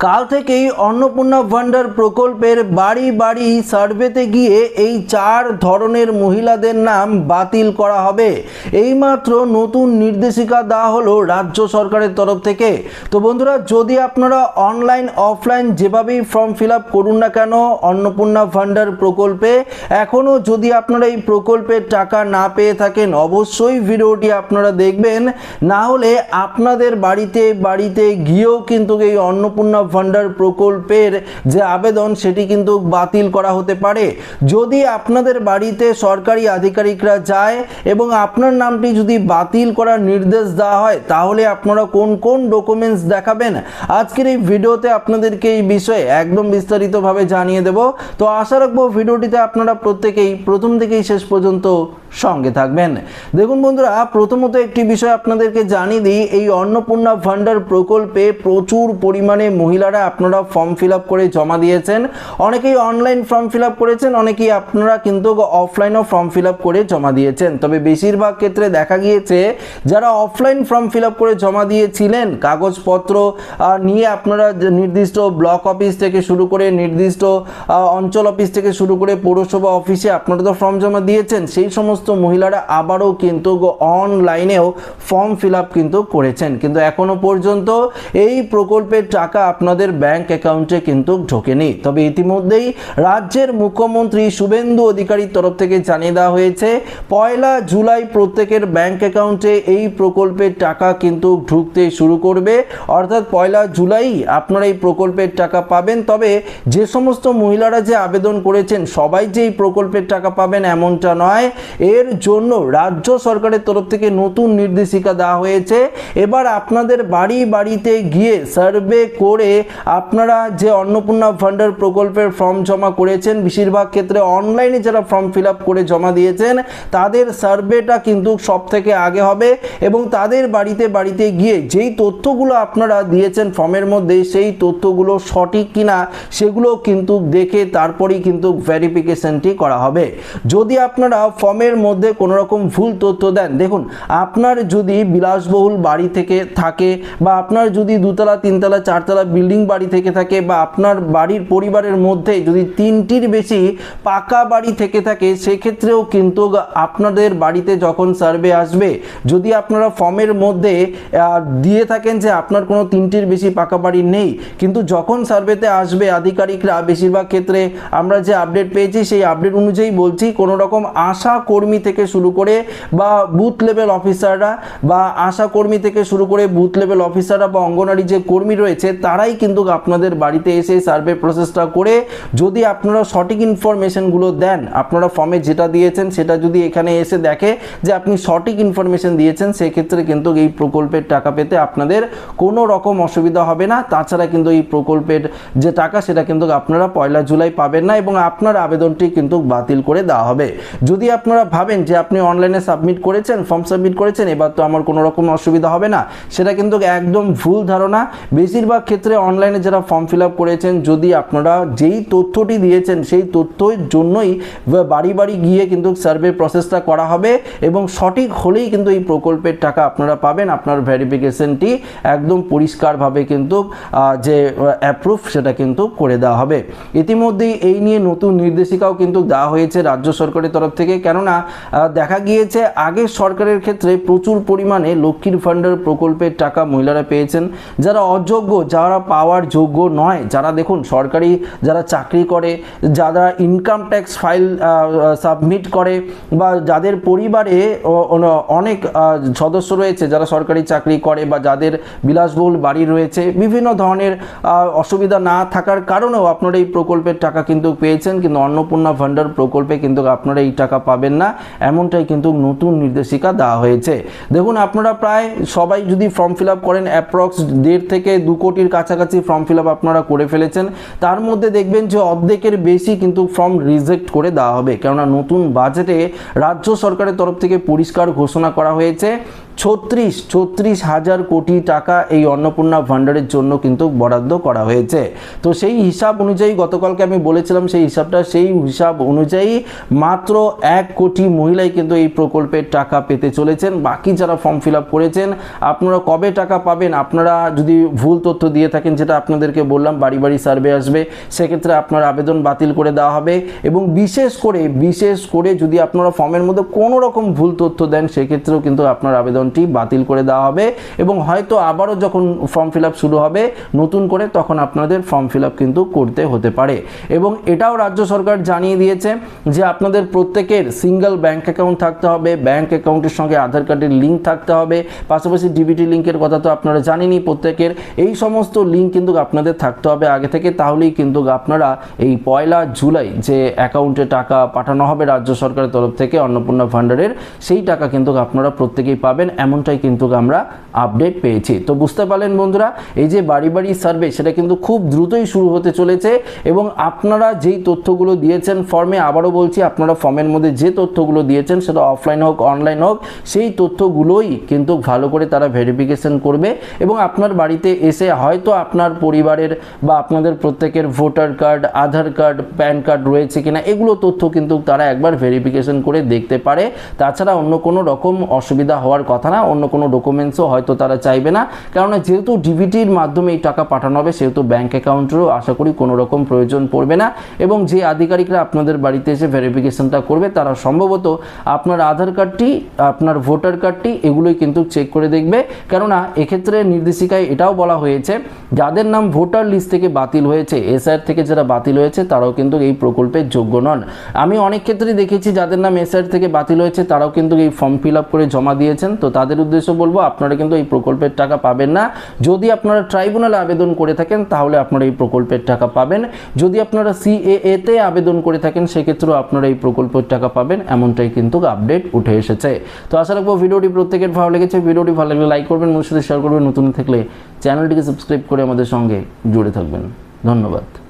কাল থেকেই অন্নপূর্ণা ভান্ডার প্রকল্পের বাড়ি বাড়ি সার্ভেতে গিয়ে এই 4 ধরনের মহিলাদের নাম বাতিল করা হবে। এইমাত্র নতুন নির্দেশিকা দেওয়া হলো রাজ্য সরকারের তরফ থেকে। তো বন্ধুরা, যদি আপনারা অনলাইন অফলাইন যেভাবেই ফর্ম ফিল আপ করুন না কেন অন্নপূর্ণা ভান্ডার প্রকল্পে, এখনও যদি আপনারা এই প্রকল্পের টাকা না পেয়ে থাকেন, অবশ্যই ভিডিওটি আপনারা দেখবেন, না হলে আপনাদের বাড়িতে বাড়িতে গিয়েও কিন্তু এই অন্নপূর্ণা ভান্ডার প্রকল্পের যে আবেদন সেটি কিন্তু বাতিল করা হতে পারে। যদি আপনাদের বাড়িতে সরকারি আধিকারিকরা যায় এবং আপনার নামটি যদি বাতিল করার নির্দেশ দেওয়া হয়, তাহলে আপনারা কোন কোন ডকুমেন্টস দেখাবেন, আজকের এই ভিডিওতে আপনাদেরকে এই বিষয়ে একদম বিস্তারিতভাবে জানিয়ে দেব। তো আশা রাখবো ভিডিওটিতে আপনারা প্রত্যেকেই প্রথম থেকেই শেষ পর্যন্ত সঙ্গে থাকবেন। দেখুন বন্ধুরা, প্রথমত একটি বিষয় আপনাদেরকে জানিয়ে দিই, এই অন্নপূর্ণা ভান্ডার প্রকল্পে প্রচুর পরিমাণে মহিলারা আপনারা ফর্ম ফিল আপ করে জমা দিয়েছেন। অনেকেই অনলাইন ফর্ম ফিল আপ করেছেন, অনেকেই আপনারা কিন্তু অফলাইনও ফর্ম ফিল আপ করে জমা দিয়েছেন। তবে বেশিরভাগ ক্ষেত্রে দেখা গিয়েছে যারা অফলাইন ফর্ম ফিল আপ করে জমা দিয়েছিলেন, কাগজপত্র নিয়ে আপনারা নির্দিষ্ট ব্লক অফিস থেকে শুরু করে নির্দিষ্ট অঞ্চল অফিস থেকে শুরু করে পৌরসভা অফিসে আপনারা তো ফর্ম জমা দিয়েছেন, সেই সমস্ত মহিলারা আবারও কিন্তু অনলাইনেও ফর্ম ফিল আপ কিন্তু করেছেন, কিন্তু এখনো পর্যন্ত এই প্রকল্পের টাকা আপনাদের ব্যাংক অ্যাকাউন্টে কিন্তু ঢোকেনি। তবে ইতিমধ্যেই রাজ্যের মুখ্যমন্ত্রী শুভেন্দু অধিকারীর তরফ থেকে জানিয়ে দেওয়া হয়েছে 1 জুলাই প্রত্যেকের ব্যাংক অ্যাকাউন্টে এই প্রকল্পের টাকা কিন্তু ঢুকতে শুরু করবে। অর্থাৎ 1 জুলাই আপনারা এই প্রকল্পের টাকা পাবেন। তবে যে সমস্ত মহিলারা যে আবেদন করেছেন সবাই যে এই প্রকল্পের টাকা পাবেন এমনটা নয়। এর জন্য রাজ্য সরকারের তরফ থেকে নতুন নির্দেশিকা দেওয়া হয়েছে। এবার আপনাদের বাড়ি বাড়িতে গিয়ে সার্ভে করে আপনারা যে অন্নপূর্ণা ভান্ডার প্রকল্পের ফর্ম জমা করেছেন, বেশিরভাগ ক্ষেত্রে অনলাইনে যারা ফর্ম ফিল আপ করে জমা দিয়েছেন তাদের সার্ভেটা কিন্তু সব থেকে আগে হবে এবং তাদের বাড়িতে বাড়িতে গিয়ে যেই তথ্যগুলো আপনারা দিয়েছেন ফর্মের মধ্যে সেই তথ্যগুলো সঠিক কিনা সেগুলো কিন্তু দেখে তারপরেই কিন্তু ভেরিফিকেশনটি করা হবে। যদি আপনারা ফর্মের মধ্যে কোনো রকম ভুল তথ্য দেন, দেখুন আপনার যদি বিলাসবহুল বাড়ি থেকে থাকে বা আপনার যদি 2 তলা 3 তলা 4 তলা বিল্ডিং বাড়ি থেকে থাকে বা আপনার বাড়ির পরিবারের মধ্যে যদি 3টির বেশি পাকা বাড়ি থেকে থাকে, সেক্ষেত্রেও কিন্তু আপনাদের বাড়িতে যখন সার্ভে আসবে, যদি আপনারা ফর্মের মধ্যে দিয়ে থাকেন যে আপনার কোনো 3টির বেশি পাকা বাড়ি নেই, কিন্তু যখন সার্ভেতে আসবে আধিকারিকরা, বেশিরভাগ ক্ষেত্রে আমরা যে আপডেট পেয়েছি সেই আপডেট অনুযায়ী বলছি, কোনো রকম আশা কর্মী থেকে শুরু করে বা বুথ লেভেল অফিসাররা বা আশা কর্মী থেকে শুরু করে বুথ লেভেল অফিসাররা বা অঙ্গনওয়াড়ি যে কর্মী রয়েছে তারাই কিন্তু আপনাদের বাড়িতে এসে সার্ভে প্রসেসটা করে, যদি আপনারা সঠিক ইনফরমেশনগুলো দেন, আপনারা ফর্মে যেটা দিয়েছেন সেটা যদি এখানে এসে দেখে যে আপনি সঠিক ইনফরমেশন দিয়েছেন, সেক্ষেত্রে কিন্তু এই প্রকল্পের টাকা পেতে আপনাদের কোনো রকম অসুবিধা হবে না। তাছাড়া কিন্তু এই প্রকল্পের যে টাকা সেটা কিন্তু আপনারা 1 জুলাই পাবেন না এবং আপনার আবেদনটি কিন্তু বাতিল করে দেওয়া হবে। যদি আপনারা ভাবেন যে আপনি অনলাইনে সাবমিট করেছেন, ফর্ম সাবমিট করেছেন, এবার তো আমার কোনো রকম অসুবিধা হবে না, সেটা কিন্তু একদম ভুল ধারণা। বেশিরভাগ ক্ষেত্রে অনলাইনে যারা ফর্ম ফিল আপ করেছেন, যদি আপনারা যেই তথ্যটি দিয়েছেন সেই তথ্যের জন্যই বাড়ি বাড়ি গিয়ে কিন্তু সার্ভে প্রসেসটা করা হবে এবং সঠিক হলেই কিন্তু এই প্রকল্পের টাকা আপনারা পাবেন। আপনার ভেরিফিকেশনটি একদম পরিষ্কারভাবে কিন্তু যে অ্যাপ্রুভ সেটা কিন্তু করে দেওয়া হবে। ইতিমধ্যেই এই নিয়ে নতুন নির্দেশিকাও কিন্তু দেওয়া হয়েছে রাজ্য সরকারের তরফ থেকে, কেননা দেখা গিয়েছে আগের সরকারের ক্ষেত্রে প্রচুর পরিমাণে লক্ষ্মীর ভান্ডার প্রকল্পের টাকা মহিলারা পেয়েছেন। যারা অযোগ্য, যারা পাওয়ার যোগ্য নয়, যারা দেখুন সরকারি যারা চাকরি করে, যারা ইনকাম ট্যাক্স ফাইল সাবমিট করে বা যাদের পরিবারে অনেক সদস্য রয়েছে যারা সরকারি চাকরি করে বা যাদের বিলাসবহুল বাড়ি রয়েছে, বিভিন্ন ধরনের অসুবিধা না থাকার কারণেও আপনারা এই প্রকল্পের টাকা কিন্তু পেয়েছেন, কিন্তু অন্নপূর্ণা ভান্ডার প্রকল্পে কিন্তু আপনারা এই টাকা পাবেন না, এমনটাই কিন্তু নতুন নির্দেশিকা দেওয়া হয়েছে। দেখুন আপনারা প্রায় সবাই যদি ফর্ম ফিল আপ করেন, অ্যাপ্রক্স 1.5 থেকে 2 কোটির কাছাকাছি ফর্ম ফিল আপ আপনারা করে ফেলেছেন। তার মধ্যে দেখবেন যে অর্ধেকের বেশি কিন্তু ফর্ম রিজেক্ট করে দেওয়া হবে, কেননা নতুন বাজেটে রাজ্য সরকারের তরফ থেকে পরিষ্কার ঘোষণা করা হয়েছে 36,000 কোটি টাকা এই অন্নপূর্ণা ভান্ডারের জন্য কিন্তু বরাদ্দ করা হয়েছে। তো সেই হিসাব অনুযায়ী গতকালকে আমি বলেছিলাম সেই হিসাব অনুযায়ী মাত্র 1 কোটি মহিলাই কিন্তু এই প্রকল্পের টাকা পেতে চলেছেন। বাকি যারা ফর্ম ফিল আপ করেছেন আপনারা কবে টাকা পাবেন, আপনারা যদি ভুল তথ্য দিয়ে থাকেন, যেটা আপনাদেরকে বললাম বাড়ি বাড়ি সার্ভে আসবে, সেক্ষেত্রে আপনার আবেদন বাতিল করে দেওয়া হবে। এবং বিশেষ করে যদি আপনারা ফর্মের মধ্যে কোনো রকম ভুল তথ্য দেন সেক্ষেত্রেও কিন্তু আপনার আবেদনটি বাতিল করে দেওয়া হবে এবং হয়তো আবারও যখন ফর্ম ফিল আপ শুরু হবে নতুন করে তখন আপনাদের ফর্ম ফিল আপ কিন্তু করতে হতে পারে। এবং এটাও রাজ্য সরকার জানিয়ে দিয়েছে যে আপনাদের প্রত্যেকের সিঙ্গেল ব্যাংক অ্যাকাউন্ট থাকতে হবে, ব্যাংক অ্যাকাউন্টের সঙ্গে আধার কার্ডের লিঙ্ক থাকতে হবে, পাশাপাশি ডিবিটি লিঙ্কের কথা তো আপনারা জানেনই প্রত্যেকের, এই সমস্ত লিঙ্ক কিন্তু আপনাদের থাকতে হবে আগে থেকে। তাহলেই কিন্তু আপনারা এই 1 জুলাই যে অ্যাকাউন্টে টাকা পাঠানো হবে রাজ্য সরকারের তরফ থেকে অন্নপূর্ণা ভান্ডারের, সেই টাকা কিন্তু আপনারা প্রত্যেকেই পাবেন, এমনটাই কিন্তু আমরা আপডেট পেয়েছি। তো বুঝতে পারলেন বন্ধুরা, এই যে বাড়ি বাড়ি সার্ভে সেটা কিন্তু খুব দ্রুতই শুরু হতে চলেছে এবং আপনারা যেই তথ্যগুলো দিয়েছেন ফর্মে, আবারও বলছি আপনারা ফর্মের মধ্যে যে তথ্যগুলো দিয়েছেন সেটা অফলাইন হোক অনলাইন হোক, সেই তথ্যগুলোই কিন্তু ভালো করে তারা ভেরিফিকেশন করবে এবং আপনার বাড়িতে এসে হয়তো আপনার পরিবারের বা আপনাদের প্রত্যেকের ভোটার কার্ড, আধার কার্ড, প্যান কার্ড রয়েছে কিনা এগুলো তথ্য কিন্তু তারা একবার ভেরিফিকেশন করে দেখতে পারে। তাছাড়া অন্য কোনো রকম অসুবিধা হওয়ার কথা না, অন্য কোনো ডকুমেন্টসও হয়তো তারা চাইবে না, কারণ যেহেতু ডিবিটির মাধ্যমে এই টাকা পাঠানো হবে সেহেতু ব্যাংক অ্যাকাউন্টেরও আশা করি কোনো রকম প্রয়োজন পড়বে না। এবং যে আধিকারিকরা আপনাদের বাড়িতে এসে ভেরিফিকেশনটা করবে তারা সম্ভবত আপনার আধার কার্ডটি, আপনার ভোটার কার্ডটি এগুলোই কিন্তু চেক করে দেখবে। কেননা এক্ষেত্রে নির্দেশিকায় এটাও বলা হয়েছে যাদের নাম ভোটার লিস্ট থেকে বাতিল হয়েছে, এসআইআর থেকে যারা বাতিল হয়েছে তারাও কিন্তু এই প্রকল্পের যোগ্য নন। আমি অনেক ক্ষেত্রেই দেখেছি যাদের নাম এসআইআর থেকে বাতিল হয়েছে তারাও কিন্তু এই ফর্ম ফিল আপ করে জমা দিয়েছেন। তো তাদের উদ্দেশ্য বলবো আপনারা কিন্তু এই প্রকল্পের টাকা পাবেন না। যদি আপনারা ট্রাইব্যুনালে আবেদন করে থাকেন তাহলে আপনারা এই প্রকল্পের টাকা পাবেন, যদি আপনারা সিএএ তে আবেদন করে থাকেন সেক্ষেত্রেও আপনারা এই প্রকল্পের টাকা পাবেন, এমনটাই কিন্তু আপডেট উঠে এসেছে। তো আশা রাখবো ভিডিওটি প্রত্যেকের ভালো লেগেছে। ভিডিওটি ভালো লাগলে লাইক করবেন, মানুষের সাথে শেয়ার করবেন, নতুন থাকলে চ্যানেলটিকে সাবস্ক্রাইব করে আমাদের সঙ্গে জুড়ে থাকবেন। ধন্যবাদ।